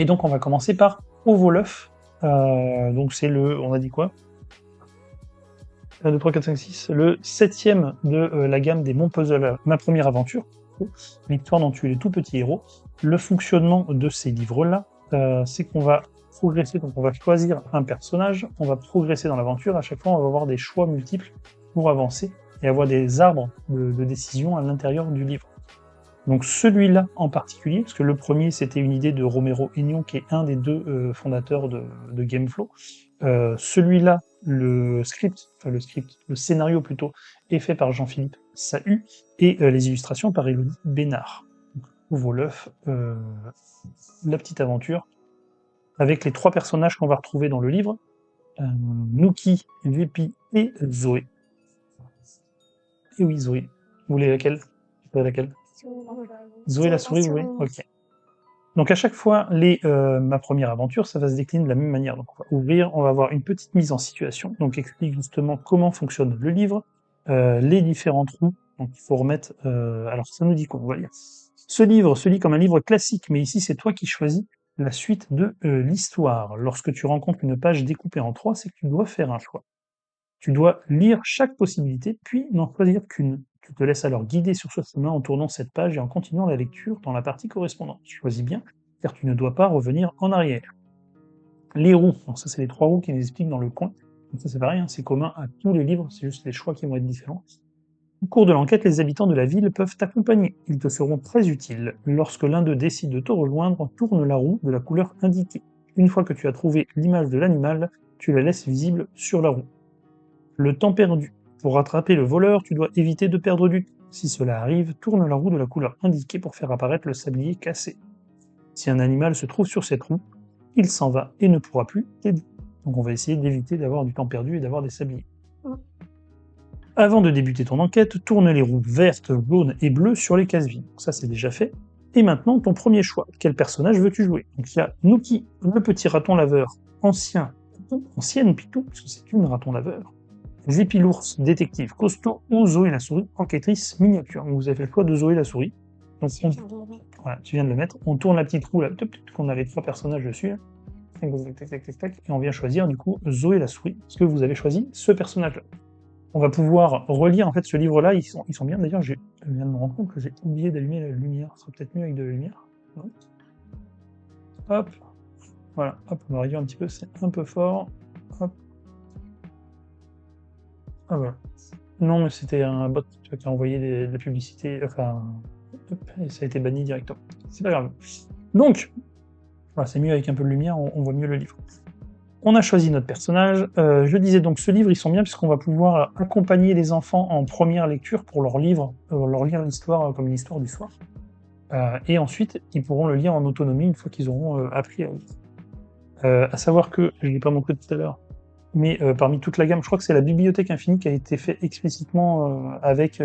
Et donc on va commencer par Ovoluf. Donc c'est on a dit quoi 1, 2, 3, 4, 5, 6, le 7e de la gamme des Monts Puzzle, ma première aventure, l'histoire dont tu es les tout petits héros. Le fonctionnement de ces livres-là, c'est qu'on va progresser, donc on va choisir un personnage, on va progresser dans l'aventure, à chaque fois on va avoir des choix multiples pour avancer et avoir des arbres de décision à l'intérieur du livre. Donc celui-là en particulier, parce que le premier c'était une idée de Romero Aignon, qui est un des deux fondateurs de Gameflow. Celui-là, le scénario plutôt, est fait par Jean-Philippe Sahu, et les illustrations par Élodie Bénard. Ovoluf, la petite aventure, avec les 3 personnages qu'on va retrouver dans le livre, Nuki, Vépi et Zoé. Et oui, Zoé. Vous voulez laquelle? Vous voulez laquelle? Zoé la souris, oui. Ok. Donc à chaque fois, ma première aventure, ça va se décliner de la même manière. Donc on va ouvrir, on va avoir une petite mise en situation, donc explique justement comment fonctionne le livre, les différents trous. Donc il faut remettre. Alors ça nous dit quoi? On va lire. Ce livre se lit comme un livre classique, mais ici c'est toi qui choisis la suite de l'histoire. Lorsque tu rencontres une page découpée en 3, c'est que tu dois faire un choix. Tu dois lire chaque possibilité, puis n'en choisir qu'une. Tu te laisses alors guider sur ce chemin en tournant cette page et en continuant la lecture dans la partie correspondante. Choisis bien, car tu ne dois pas revenir en arrière. Les roues, donc ça c'est les 3 roues qui nous expliquent dans le coin. Donc ça c'est pareil, hein, c'est commun à tous les livres, c'est juste les choix qui vont être différents. Au cours de l'enquête, les habitants de la ville peuvent t'accompagner. Ils te seront très utiles. Lorsque l'un d'eux décide de te rejoindre, tourne la roue de la couleur indiquée. Une fois que tu as trouvé l'image de l'animal, tu la laisses visible sur la roue. Le temps perdu. Pour rattraper le voleur, tu dois éviter de perdre du temps. Si cela arrive, tourne la roue de la couleur indiquée pour faire apparaître le sablier cassé. Si un animal se trouve sur cette roue, il s'en va et ne pourra plus t'aider. Donc on va essayer d'éviter d'avoir du temps perdu et d'avoir des sabliers. Avant de débuter ton enquête, tourne les roues vertes, jaunes et bleues sur les cases vides. Ça c'est déjà fait. Et maintenant, ton premier choix. Quel personnage veux-tu jouer? Donc il y a Nuki, le petit raton laveur, ancienne Pitou, parce que c'est une raton laveur. Vépi l'ours, détective costaud, ou Zoé la souris, enquêtrice miniature. Donc vous avez fait le choix de Zoé la souris. Donc voilà, tu viens de le mettre. On tourne la petite roue là, qu'on a les 3 personnages dessus. Là. Et on vient choisir du coup Zoé la souris, parce que vous avez choisi ce personnage-là. On va pouvoir relire en fait ce livre-là, ils sont bien. D'ailleurs, je viens de me rendre compte que j'ai oublié d'allumer la lumière. Ce serait peut-être mieux avec de la lumière. Hop, voilà, hop, on va réduire un petit peu, c'est un peu fort. Hop. Ah voilà. Non, mais c'était un bot qui a envoyé de la publicité, enfin, hop, et ça a été banni directement. C'est pas grave. Donc, voilà, c'est mieux avec un peu de lumière, on voit mieux le livre. On a choisi notre personnage. Je disais donc, ce livre, ils sont bien puisqu'on va pouvoir accompagner les enfants en première lecture pour leur lire l'histoire comme une histoire du soir. Et ensuite, ils pourront le lire en autonomie une fois qu'ils auront appris à lire. À savoir que, je ne l'ai pas montré tout à l'heure, mais parmi toute la gamme, je crois que c'est la Bibliothèque Infinie qui a été fait explicitement avec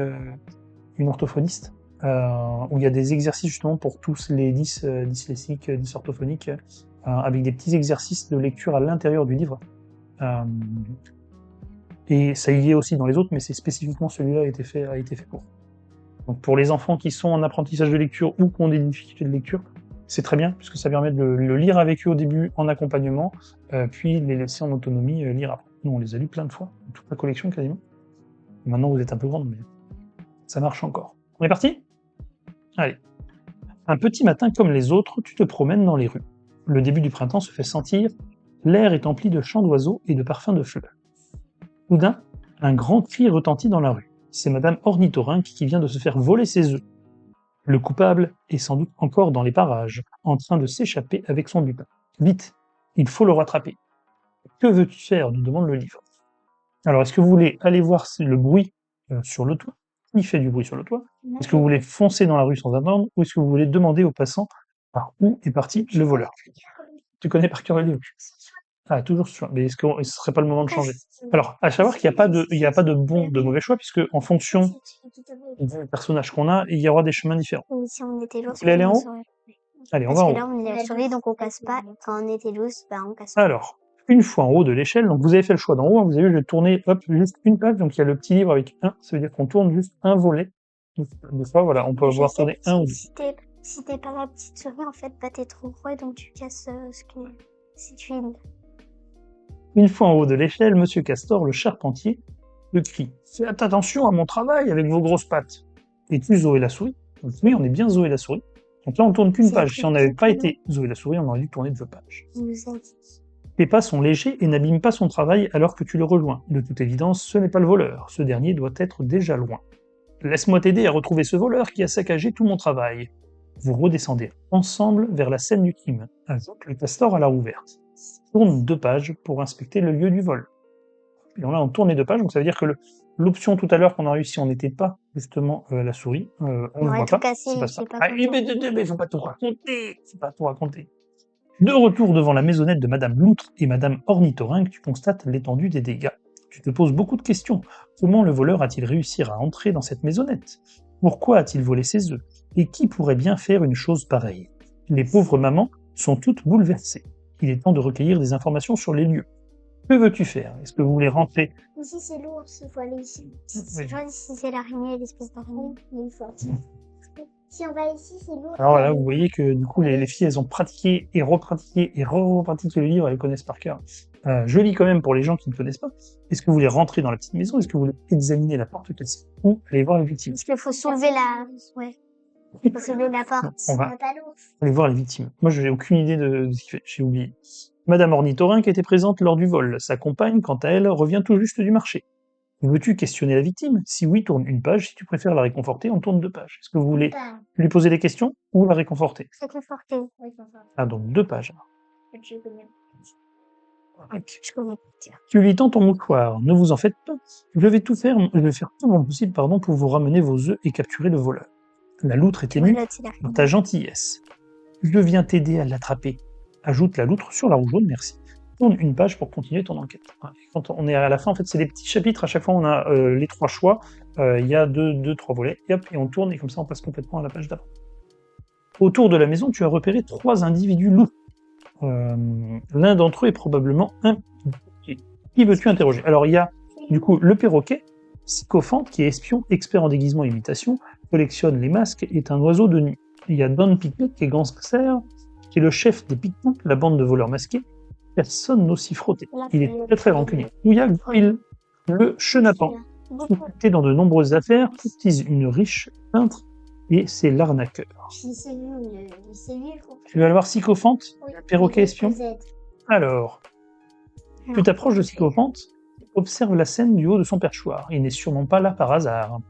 une orthophoniste, où il y a des exercices justement pour tous les dyslexiques, dysorthophoniques, avec des petits exercices de lecture à l'intérieur du livre. Et ça y est aussi dans les autres, mais c'est spécifiquement celui-là a été fait pour. Donc pour les enfants qui sont en apprentissage de lecture ou qui ont des difficultés de lecture, c'est très bien, puisque ça permet de le lire avec eux au début en accompagnement, puis les laisser en autonomie lire après. Nous, on les a lus plein de fois, toute la collection quasiment. Maintenant, vous êtes un peu grande, mais ça marche encore. On est parti? Allez. Un petit matin comme les autres, tu te promènes dans les rues. Le début du printemps se fait sentir, l'air est empli de chants d'oiseaux et de parfums de fleurs. Soudain, un grand cri retentit dans la rue. C'est Madame Ornithorynque qui vient de se faire voler ses œufs. Le coupable est sans doute encore dans les parages, en train de s'échapper avec son butin. Vite, il faut le rattraper. Que veux-tu faire nous demande le livre. Alors, est-ce que vous voulez aller voir le bruit sur le toit? Qui fait du bruit sur le toit? Est-ce que vous voulez foncer dans la rue sans attendre? Ou est-ce que vous voulez demander aux passants par où est parti le voleur? Tu connais par cœur le livre? Ah, toujours sûr. Mais est-ce que ce serait pas le moment de changer? Alors, à savoir qu'il n'y a pas de bon, de mauvais choix, puisque en fonction du personnage qu'on a, il y aura des chemins différents. Si on était l'ours, Vous voulez aller en haut? Allez, on va en haut. Parce que là, on est la souris, donc on casse pas. Quand on était l'ours, bah, on casse pas. Alors, une fois en haut de l'échelle, donc vous avez fait le choix d'en haut, hein, vous avez vu, je vais tourner hop, juste une page, donc il y a le petit livre avec 1, ça veut dire qu'on tourne juste un volet. Donc, des fois, voilà, on peut avoir tourné un ou deux. Si t'es pas la petite souris, en fait, bah t'es trop gros et donc tu casses si tu es Une fois en haut de l'échelle, Monsieur Castor, le charpentier, le crie. Faites attention à mon travail avec vos grosses pattes. Es-tu Zoé la souris? Donc, oui, on est bien Zoé la souris. Donc là, on tourne qu'une C'est page. Si on écrit n'avait tout pas le été Zoé la souris, on aurait dû tourner 2 pages. Il nous a dit. Tes pas sont légers et n'abîment pas son travail alors que tu le rejoins. De toute évidence, ce n'est pas le voleur. Ce dernier doit être déjà loin. Laisse-moi t'aider à retrouver ce voleur qui a saccagé tout mon travail. Vous redescendez ensemble vers la scène du crime, avec le castor à la roue verte. Tourne 2 pages pour inspecter le lieu du vol. Et là, on tourne les 2 pages, donc ça veut dire que l'option tout à l'heure qu'on a réussi, on n'était pas justement la souris, on ne On aurait voit tout pas. cassé, C'est pas je ça. sais pas Ah, mais faut pas tout raconter. C'est pas tout raconter. De retour devant la maisonnette de Madame Loutre et Madame Ornithorynque, tu constates l'étendue des dégâts. Tu te poses beaucoup de questions. Comment le voleur a-t-il réussi à entrer dans cette maisonnette? Pourquoi a-t-il volé ses œufs? Et qui pourrait bien faire une chose pareille? Les pauvres mamans sont toutes bouleversées. Il est temps de recueillir des informations sur les lieux. Que veux-tu faire? Est-ce que vous voulez rentrer? Ici, c'est l'ours, il faut aller ici. Oui. Genre, ici, c'est l'araignée, l'espèce d'araignée. Il est fort. Si on va ici, c'est l'ours. Alors là, vous voyez que du coup, les filles, elles ont pratiqué et repratiqué et repratiqué le livre, elles le connaissent par cœur. Je lis quand même pour les gens qui ne connaissent pas. Est-ce que vous voulez rentrer dans la petite maison? Est-ce que vous voulez examiner la porte cassée? Ou aller voir les victimes? Parce qu'il faut soulever la... Ouais. Il faut soulever la porte. On va n'a pas l'ours. aller voir les victimes. Moi, je n'ai aucune idée de ce qu'il fait. J'ai oublié. Madame Ornithorynque était présente lors du vol. Sa compagne, quant à elle, revient tout juste du marché. Veux-tu questionner la victime? Si oui, tourne 1 page. Si tu préfères la réconforter, on tourne 2 pages. Est-ce que vous voulez lui poser des questions ou la réconforter? Réconforter. Ah, donc 2 pages. Je connais. Ok. Je connais. Tu lui tends ton mouchoir. Ne vous en faites pas. Je vais faire tout mon possible, pour vous ramener vos œufs et capturer le voleur. La loutre est émue dans ta gentillesse. Je viens t'aider à l'attraper. Ajoute la loutre sur la roue jaune, merci. Tourne 1 page pour continuer ton enquête. Quand on est à la fin, en fait, c'est des petits chapitres. À chaque fois, on a les 3 choix. Il y a 3 volets. Et hop, et on tourne, et comme ça, on passe complètement à la page d'après. Autour de la maison, tu as repéré 3 individus loups. L'un d'entre eux est probablement un... Qui veux-tu interroger? Alors, il y a, du coup, le perroquet, Sycophante, qui est espion, expert en déguisement et imitation, collectionne les masques, est un oiseau de nuit. Il y a Don Picknick, qui est gangster, qui est le chef des Picknick, la bande de voleurs masqués. Personne n'aussi frotté. Il est très très rancunier. Il y a Grill, le chenapan, sous-traité dans de nombreuses affaires, utilise une riche peintre, et c'est l'arnaqueur. Tu vas aller voir Sycophante, perroquet espion. Alors, tu t'approches de Sycophante, observe la scène du haut de son perchoir. Il n'est sûrement pas là par hasard.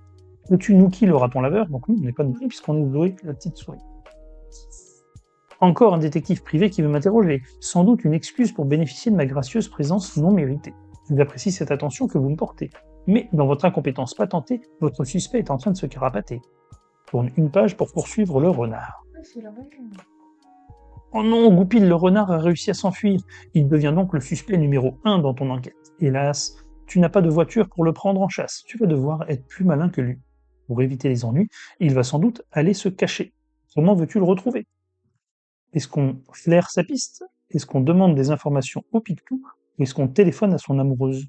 Peux-tu Nookie le raton laveur? Donc nous, on n'est pas Nookie puisqu'on est Zoé, la petite souris. Encore un détective privé qui veut m'interroger. Sans doute une excuse pour bénéficier de ma gracieuse présence non méritée. J'apprécie cette attention que vous me portez. Mais dans votre incompétence patentée, votre suspect est en train de se carapater. Tourne 1 page pour poursuivre le renard. Oh non, Goupil, le renard a réussi à s'enfuir. Il devient donc le suspect numéro 1 dans ton enquête. Hélas, tu n'as pas de voiture pour le prendre en chasse. Tu vas devoir être plus malin que lui. Pour éviter les ennuis, il va sans doute aller se cacher. Comment veux-tu le retrouver? Est-ce qu'on flaire sa piste? Est-ce qu'on demande des informations au pic-tout? Ou est-ce qu'on téléphone à son amoureuse?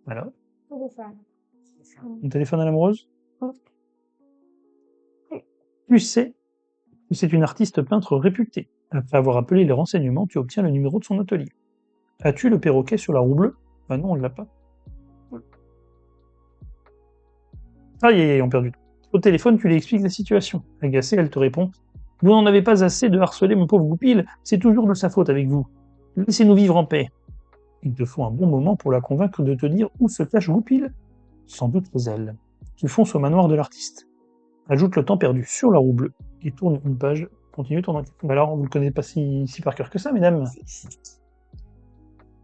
Voilà. On téléphone à l'amoureuse? Tu sais que c'est une artiste peintre réputée. Après avoir appelé les renseignements, tu obtiens le numéro de son atelier. As-tu le perroquet sur la roue bleue? Bah non, on ne l'a pas. Aïe, aïe, aïe, on perd du temps. Au téléphone, tu lui expliques la situation. Agacée, elle te répond « Vous n'en avez pas assez de harceler mon pauvre Goupil, c'est toujours de sa faute avec vous. Laissez-nous vivre en paix. » Il te faut un bon moment pour la convaincre de te dire où se cache Goupil. Sans doute chez elle. Tu fonces au manoir de l'artiste. Ajoute le temps perdu sur la roue bleue et tourne 1 page. Continue ton enquête. Alors, vous ne le connaissez pas si par cœur que ça, mesdames.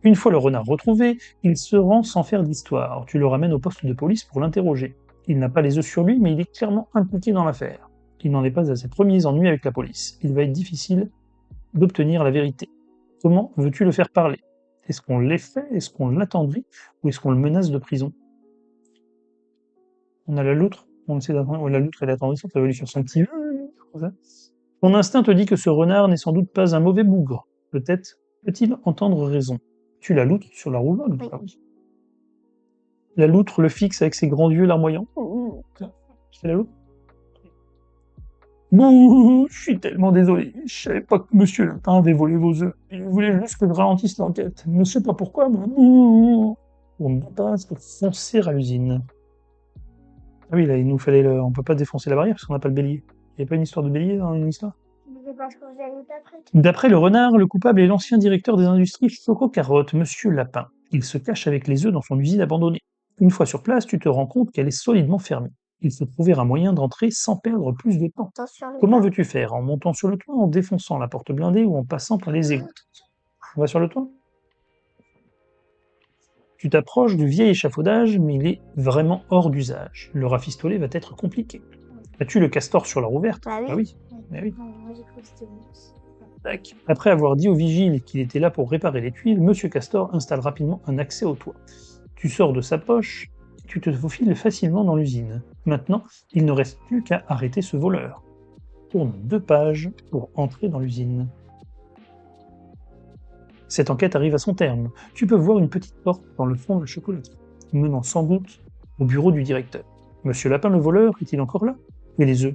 Une fois le renard retrouvé, il se rend sans faire d'histoire. Tu le ramènes au poste de police pour l'interroger. Il n'a pas les œufs sur lui, mais il est clairement impliqué dans l'affaire. Il n'en est pas à ses premiers ennuis avec la police. Il va être difficile d'obtenir la vérité. Comment veux-tu le faire parler? Est-ce qu'on l'effraie? Est-ce qu'on l'attendrit? Ou est-ce qu'on le menace de prison? On a la loutre, on essaie d'attendre. La loutre et l'attendrissante, ça va lui faire son petit... Ton instinct te dit que ce renard n'est sans doute pas un mauvais bougre. Peut-être peut-il entendre raison. Tu la loutre sur la roue jaune? Oui. Ah oui. La loutre le fixe avec ses grands yeux larmoyants. C'est la loutre? Bouh, je suis tellement désolé. Je savais pas que Monsieur Lapin avait volé vos œufs. Il voulait juste que je ralentisse l'enquête. Je ne sais pas pourquoi, mais bouh. On ne peut pas foncer à l'usine. Ah oui, là, il nous fallait on peut pas défoncer la barrière parce qu'on n'a pas le bélier. Il n'y a pas une histoire de bélier dans une histoire? C'est parce que vous allez pas prêter. D'après le renard, le coupable est l'ancien directeur des industries Choco-Carotte, Monsieur Lapin. Il se cache avec les œufs dans son usine abandonnée. Une fois sur place, tu te rends compte qu'elle est solidement fermée. Il faut trouver un moyen d'entrer sans perdre plus de temps. Attention, le Comment bas. veux-tu faire? En montant sur le toit, en défonçant la porte blindée ou en passant par les égouts? On va sur le toit? Tu t'approches du vieil échafaudage, mais il est vraiment hors d'usage. Le rafistoler va être compliqué. As-tu le castor sur la roue verte? Bah oui. Ah oui. Mais oui. Non, moi, j'ai cru que c'était bon. Tac. Après avoir dit au vigile qu'il était là pour réparer les tuiles, Monsieur Castor installe rapidement un accès au toit. Tu sors de sa poche et tu te faufiles facilement dans l'usine. Maintenant, il ne reste plus qu'à arrêter ce voleur. Tourne 2 pages pour entrer dans l'usine. Cette enquête arrive à son terme. Tu peux voir une petite porte dans le fond de la chocolaterie, menant sans doute au bureau du directeur. Monsieur Lapin le voleur est-il encore là? Et les œufs?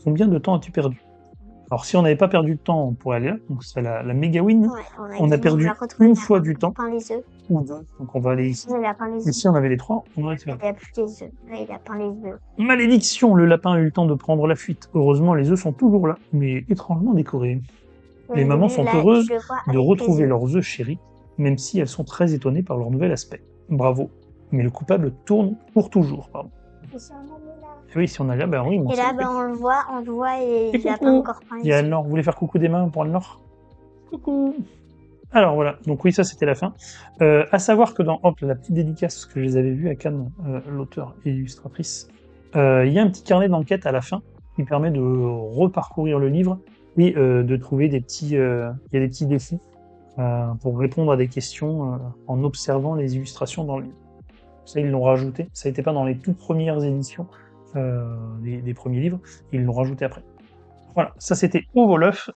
Combien de temps as-tu perdu? Alors si on n'avait pas perdu de temps, on pourrait aller là, donc c'est la méga win. Ouais, On a perdu une fois du temps, Peint les œufs. ou deux, donc on va aller ici. Il a peint les œufs. Ici on avait les 3, on aurait été là. Il a plus les œufs. Là, il a peint les œufs. Malédiction, le lapin a eu le temps de prendre la fuite. Heureusement, les œufs sont toujours là, mais étrangement décorés. Les mamans sont heureuses de retrouver leurs œufs chéris, même si elles sont très étonnées par leur nouvel aspect. Bravo. Mais le coupable tourne pour toujours, pardon. Et oui, si on a là, ben oui. Et là, ben, on le voit et il a pas encore peint Il les y a œufs. Anne-Laure, vous voulez faire coucou des mains pour Anne-Laure? Coucou. Alors voilà, donc oui, ça c'était la fin. À savoir que dans Hop, la petite dédicace que je les avais vus à Cannes, l'auteur et l'illustratrice, il y a un petit carnet d'enquête à la fin qui permet de reparcourir le livre et de trouver des petits, il y a des petits défis pour répondre à des questions en observant les illustrations dans le livre. Ça, ils l'ont rajouté. Ça n'était pas dans les toutes premières éditions des premiers livres. Ils l'ont rajouté après. Voilà, ça c'était Au vol œuf